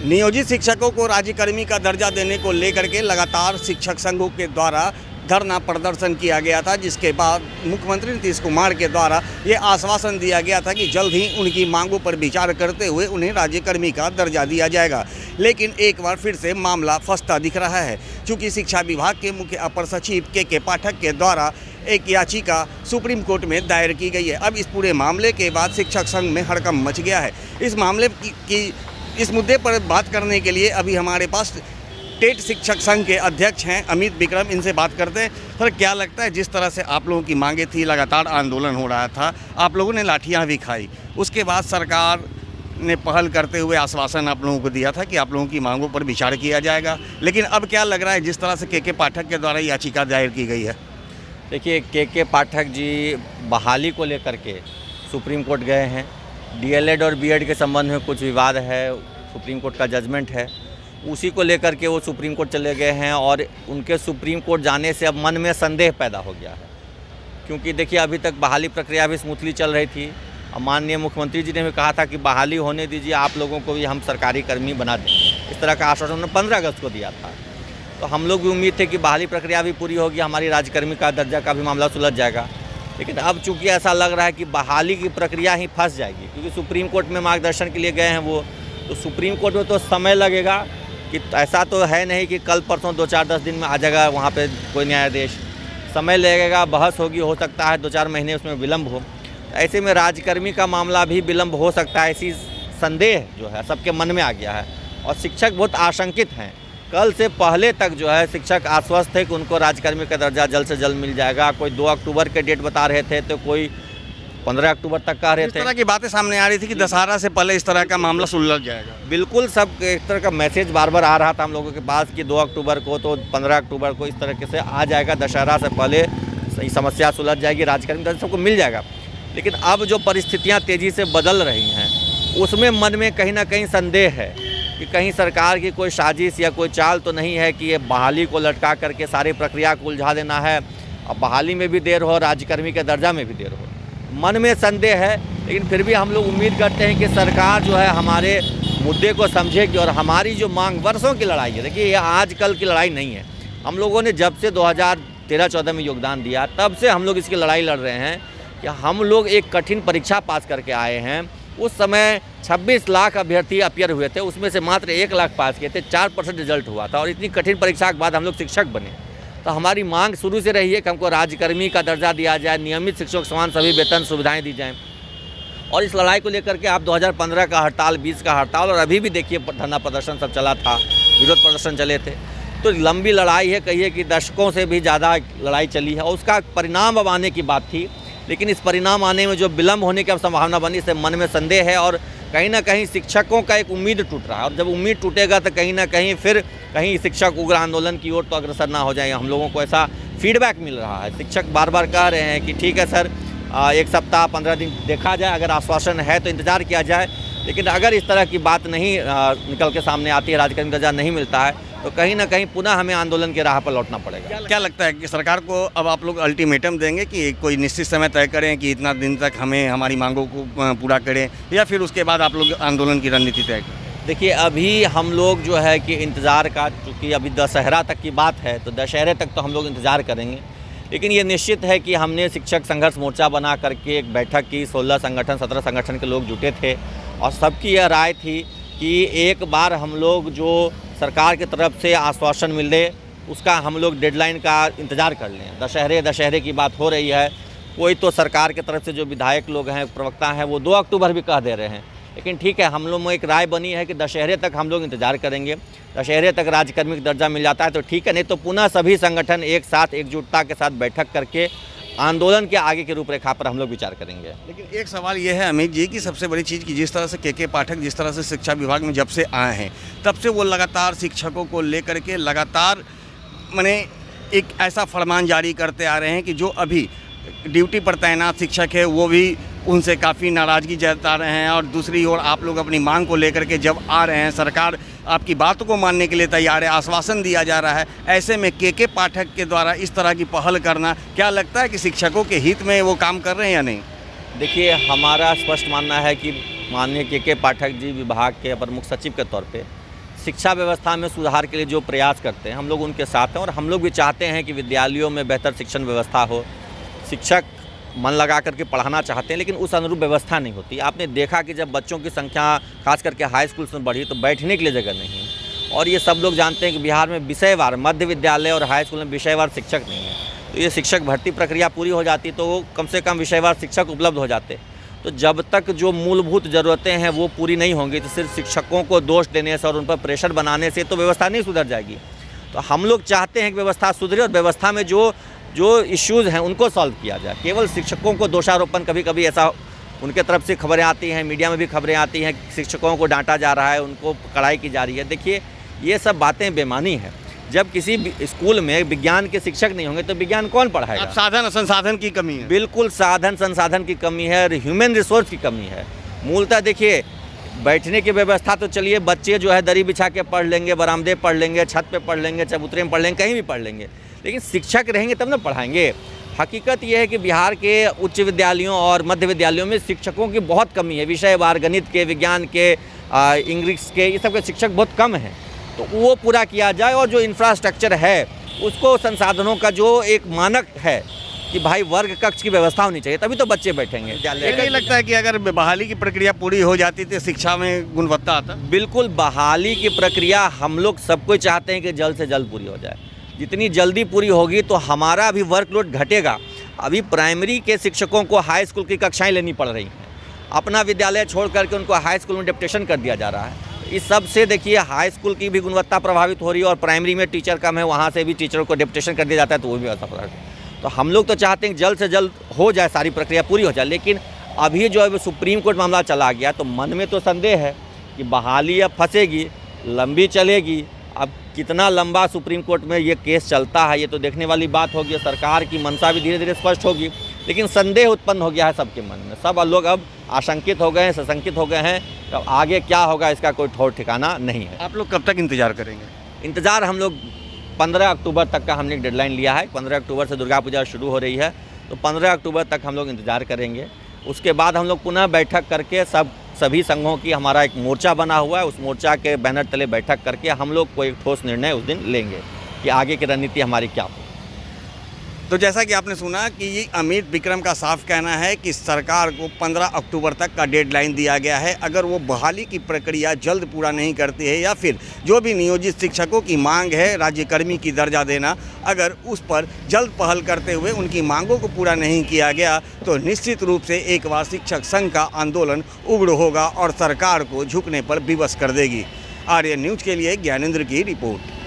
नियोजित शिक्षकों को राज्यकर्मी का दर्जा देने को लेकर के लगातार शिक्षक संघों के द्वारा धरना प्रदर्शन किया गया था, जिसके बाद मुख्यमंत्री नीतीश कुमार के द्वारा ये आश्वासन दिया गया था कि जल्द ही उनकी मांगों पर विचार करते हुए उन्हें राज्यकर्मी का दर्जा दिया जाएगा। लेकिन एक बार फिर से मामला फंसता दिख रहा है, क्योंकि शिक्षा विभाग के मुख्य अपर सचिव के पाठक के द्वारा एक याचिका सुप्रीम कोर्ट में दायर की गई है। अब इस पूरे मामले के बाद शिक्षक संघ में हड़कंप मच गया है। इस मामले की इस मुद्दे पर बात करने के लिए अभी हमारे पास टेट शिक्षक संघ के अध्यक्ष हैं अमित विक्रम, इनसे बात करते हैं। सर, क्या लगता है, जिस तरह से आप लोगों की मांगे थी, लगातार आंदोलन हो रहा था, आप लोगों ने लाठियां भी खाई, उसके बाद सरकार ने पहल करते हुए आश्वासन आप लोगों को दिया था कि आप लोगों की मांगों पर विचार किया जाएगा, लेकिन अब क्या लग रहा है जिस तरह से के पाठक के द्वारा याचिका दायर की गई है? देखिए, के पाठक जी बहाली को लेकर के सुप्रीम कोर्ट गए हैं। डीएलएड और बीएड के संबंध में कुछ विवाद है, सुप्रीम कोर्ट का जजमेंट है, उसी को लेकर के वो सुप्रीम कोर्ट चले गए हैं। और उनके सुप्रीम कोर्ट जाने से अब मन में संदेह पैदा हो गया है, क्योंकि देखिए अभी तक बहाली प्रक्रिया भी स्मूथली चल रही थी। माननीय मुख्यमंत्री जी ने भी कहा था कि बहाली होने दीजिए, आप लोगों को भी हम सरकारी कर्मी बना देंगे, इस तरह का आश्वासन उन्होंने 15 अगस्त को दिया था। तो हम लोग भी उम्मीद थे कि बहाली प्रक्रिया भी पूरी होगी, हमारी राज्यकर्मी का दर्जा का भी मामला सुलझ जाएगा। लेकिन अब चूंकि ऐसा लग रहा है कि बहाली की प्रक्रिया ही फंस जाएगी, क्योंकि सुप्रीम कोर्ट में मार्गदर्शन के लिए गए हैं वो, तो सुप्रीम कोर्ट में तो समय लगेगा कि ऐसा तो है नहीं कि कल परसों 2-4-10 दिन में आ जाएगा वहाँ पे कोई न्यायाधीश। समय लगेगा, बहस होगी, हो सकता है 2-4 महीने उसमें विलम्ब हो। ऐसे में राज्यकर्मी का मामला भी विलम्ब हो सकता है, ऐसी संदेह जो है सबके मन में आ गया है। और शिक्षक बहुत आशंकित हैं। कल से पहले तक जो है शिक्षक आश्वस्त थे कि उनको राज्यकर्मी का दर्जा जल्द से जल्द मिल जाएगा। कोई 2 अक्टूबर के डेट बता रहे थे, तो कोई 15 अक्टूबर तक कह रहे थे। इस तरह की बातें सामने आ रही थी कि दशहरा से पहले इस तरह का मामला सुलझ जाएगा। बिल्कुल, सब एक तरह का मैसेज बार बार आ रहा था हम लोगों के पास कि 2 अक्टूबर को तो 15 अक्टूबर को इस तरीके से आ जाएगा, दशहरा से पहले सही समस्या सुलझ जाएगी, राज्यकर्मी दर्जा सबको मिल जाएगा। लेकिन अब जो परिस्थितियाँ तेज़ी से बदल रही हैं, उसमें मन में कहीं ना कहीं संदेह है कि कहीं सरकार की कोई साजिश या कोई चाल तो नहीं है कि ये बहाली को लटका करके सारी प्रक्रिया को उलझा देना है। अब बहाली में भी देर हो, राज्यकर्मी के दर्जा में भी देर हो, मन में संदेह है। लेकिन फिर भी हम लोग उम्मीद करते हैं कि सरकार जो है हमारे मुद्दे को समझेगी और हमारी जो मांग, वर्षों की लड़ाई है, देखिए ये आजकल की लड़ाई नहीं है। हम लोगों ने जब से 2013-14 में योगदान दिया, तब से हम लोग इसकी लड़ाई लड़ रहे हैं कि हम लोग एक कठिन परीक्षा पास करके आए हैं। उस समय 26 लाख अभ्यर्थी अपियर हुए थे, उसमें से मात्र 1 लाख पास किए थे, 4% रिजल्ट हुआ था। और इतनी कठिन परीक्षा के बाद हम लोग शिक्षक बने। तो हमारी मांग शुरू से रही है कि हमको राज्यकर्मी का दर्जा दिया जाए, नियमित शिक्षकों के समान सभी वेतन सुविधाएं दी जाएं। और इस लड़ाई को लेकर के आप 2015 का हड़ताल, 20 का हड़ताल, और अभी भी देखिए धरना प्रदर्शन सब चला था, विरोध प्रदर्शन चले थे। तो लंबी लड़ाई है, कहिए कि दशकों से भी ज़्यादा लड़ाई चली है, और उसका परिणाम अब आने की बात थी। लेकिन इस परिणाम आने में जो विलम्ब होने की अब संभावना बनी, इससे मन में संदेह है। और कहीं ना कहीं शिक्षकों का एक उम्मीद टूट रहा है, और जब उम्मीद टूटेगा तो कहीं ना कहीं फिर कहीं शिक्षक उग्र आंदोलन की ओर तो अग्रसर ना हो जाए। हम लोगों को ऐसा फीडबैक मिल रहा है। शिक्षक बार बार कह रहे हैं कि ठीक है सर, 1 सप्ताह 15 दिन देखा जाए, अगर आश्वासन है तो इंतज़ार किया जाए। लेकिन अगर इस तरह की बात नहीं निकल के सामने आती है, राज्यकर्मी दर्जा नहीं मिलता है, तो कहीं ना कहीं पुनः हमें आंदोलन की राह पर लौटना पड़ेगा। क्या लगता है कि सरकार को अब आप लोग अल्टीमेटम देंगे कि कोई निश्चित समय तय करें कि इतना दिन तक हमें हमारी मांगों को पूरा करें, या फिर उसके बाद आप लोग आंदोलन की रणनीति तय करें? देखिए, अभी हम लोग जो है कि इंतज़ार का, चूँकि अभी दशहरा तक की बात है, तो दशहरे तक तो हम लोग इंतज़ार करेंगे। लेकिन ये निश्चित है कि हमने शिक्षक संघर्ष मोर्चा बना करके एक बैठक की, 16 संगठन 17 संगठन के लोग जुटे थे, और सबकी यह राय थी कि एक बार हम लोग जो सरकार की तरफ से आश्वासन मिले, उसका हम लोग डेडलाइन का इंतज़ार कर लें। दशहरे की बात हो रही है, कोई तो सरकार की तरफ से जो विधायक लोग हैं, प्रवक्ता हैं, वो 2 अक्टूबर भी कह दे रहे हैं। लेकिन ठीक है, हम लोग में एक राय बनी है कि दशहरे तक हम लोग इंतज़ार करेंगे। दशहरे तक राज्यकर्मी का दर्जा मिल जाता है तो ठीक है, नहीं तो पुनः सभी संगठन एक साथ एकजुटता के साथ बैठक करके आंदोलन के आगे की रूपरेखा पर हम लोग विचार करेंगे। लेकिन एक सवाल ये है अमित जी, कि सबसे बड़ी चीज़ कि जिस तरह से के पाठक जिस तरह से शिक्षा विभाग में जब से आए हैं, तब से वो लगातार शिक्षकों को लेकर के लगातार माने एक ऐसा फरमान जारी करते आ रहे हैं कि जो अभी ड्यूटी पर तैनात शिक्षक है वो भी उनसे काफ़ी नाराज़गी जता रहे हैं। और दूसरी ओर आप लोग अपनी मांग को लेकर के जब आ रहे हैं, सरकार आपकी बात को मानने के लिए तैयार है, आश्वासन दिया जा रहा है। ऐसे में के पाठक के द्वारा इस तरह की पहल करना, क्या लगता है कि शिक्षकों के हित में वो काम कर रहे हैं या नहीं? देखिए, हमारा स्पष्ट मानना है कि माननीय के पाठक जी विभाग के प्रमुख सचिव के तौर पे शिक्षा व्यवस्था में सुधार के लिए जो प्रयास करते हैं हम लोग उनके साथ हैं, और हम लोग भी चाहते हैं कि विद्यालयों में बेहतर शिक्षण व्यवस्था हो। शिक्षक मन लगा करके पढ़ाना चाहते हैं, लेकिन उस अनुरूप व्यवस्था नहीं होती। आपने देखा कि जब बच्चों की संख्या खास करके हाई स्कूल्स में बढ़ी तो बैठने के लिए जगह नहीं है, और ये सब लोग जानते हैं कि बिहार में विषयवार मध्य विद्यालय और हाई स्कूल में विषयवार शिक्षक नहीं है। तो ये शिक्षक भर्ती प्रक्रिया पूरी हो जाती तो कम से कम विषयवार शिक्षक उपलब्ध हो जाते। तो जब तक जो मूलभूत ज़रूरतें हैं वो पूरी नहीं होंगी तो सिर्फ शिक्षकों को दोष देने से और उन पर प्रेशर बनाने से तो व्यवस्था नहीं सुधर जाएगी। तो हम लोग चाहते हैं कि व्यवस्था सुधरे और व्यवस्था में जो इश्यूज़ हैं उनको सॉल्व किया जाए। केवल शिक्षकों को दोषारोपण, कभी कभी ऐसा उनके तरफ से खबरें आती हैं, मीडिया में भी खबरें आती हैं, शिक्षकों को डांटा जा रहा है, उनको कड़ाई की जा रही है। देखिए, ये सब बातें बेमानी है। जब किसी स्कूल में विज्ञान के शिक्षक नहीं होंगे तो विज्ञान कौन पढ़ाएगा? अब साधन संसाधन की कमी है। बिल्कुल साधन संसाधन की कमी है और ह्यूमन रिसोर्स की कमी है। मूलतः देखिए, बैठने की व्यवस्था तो चलिए बच्चे जो है दरी बिछा के पढ़ लेंगे, बरामदे पढ़ लेंगे, छत पे पढ़ लेंगे, चबूतरे में पढ़ लेंगे, कहीं भी पढ़ लेंगे, लेकिन शिक्षक रहेंगे तब ना पढ़ाएंगे। हकीकत यह है कि बिहार के उच्च विद्यालयों और मध्य विद्यालयों में शिक्षकों की बहुत कमी है। विषयवार गणित के, विज्ञान के, इंग्लिश के, ये सब के शिक्षक बहुत कम हैं। तो वो पूरा किया जाए, और जो इंफ्रास्ट्रक्चर है उसको, संसाधनों का जो एक मानक है कि भाई वर्ग कक्ष की व्यवस्था होनी चाहिए, तभी तो बच्चे बैठेंगे। ये नहीं लगता है कि अगर बहाली की प्रक्रिया पूरी हो जाती तो शिक्षा में गुणवत्ता आता? बिल्कुल, बहाली की प्रक्रिया हम लोग सबको चाहते हैं कि जल्द से जल्द पूरी हो जाए। जितनी जल्दी पूरी होगी तो हमारा भी वर्कलोड घटेगा। अभी प्राइमरी के शिक्षकों को हाई स्कूल की कक्षाएं लेनी पड़ रही हैं, अपना विद्यालय छोड़ करके उनको हाई स्कूल में डेप्यूटेशन कर दिया जा रहा है। इस सब से देखिए हाई स्कूल की भी गुणवत्ता प्रभावित हो रही है, और प्राइमरी में टीचर कम है, वहाँ से भी टीचरों को डेप्यूटेशन कर दिया जाता है, तो वो भी व्यवस्था प्रभावित है। तो हम लोग तो चाहते हैं कि जल्द से जल्द हो जाए, सारी प्रक्रिया पूरी हो जाए। लेकिन अभी जो है सुप्रीम कोर्ट मामला चला गया तो मन में तो संदेह है कि बहाली अब फंसेगी, लंबी चलेगी। अब कितना लंबा सुप्रीम कोर्ट में ये केस चलता है ये तो देखने वाली बात होगी। सरकार की मंशा भी धीरे धीरे स्पष्ट होगी, लेकिन संदेह उत्पन्न हो गया है सबके मन में। सब लोग अब आशंकित हो गए हैं, सशंकित हो गए हैं। तो आगे क्या होगा इसका कोई ठौर ठिकाना नहीं है। आप लोग कब तक इंतजार करेंगे? इंतज़ार हम लोग 15 अक्टूबर तक का हमने एक डेडलाइन लिया है। 15 अक्टूबर से दुर्गा पूजा शुरू हो रही है, तो 15 अक्टूबर तक हम लोग इंतज़ार करेंगे। उसके बाद हम लोग पुनः बैठक करके सभी संघों की, हमारा एक मोर्चा बना हुआ है, उस मोर्चा के बैनर तले बैठक करके हम लोग कोई ठोस निर्णय उस दिन लेंगे कि आगे की रणनीति हमारी क्या हो। तो जैसा कि आपने सुना कि ये अमित विक्रम का साफ कहना है कि सरकार को 15 अक्टूबर तक का डेडलाइन दिया गया है। अगर वो बहाली की प्रक्रिया जल्द पूरा नहीं करती है, या फिर जो भी नियोजित शिक्षकों की मांग है राज्यकर्मी की दर्जा देना, अगर उस पर जल्द पहल करते हुए उनकी मांगों को पूरा नहीं किया गया तो निश्चित रूप से एक बार शिक्षक संघ का आंदोलन उग्र होगा और सरकार को झुकने पर विवश कर देगी। आर्यन न्यूज़ के लिए ज्ञानेंद्र की रिपोर्ट।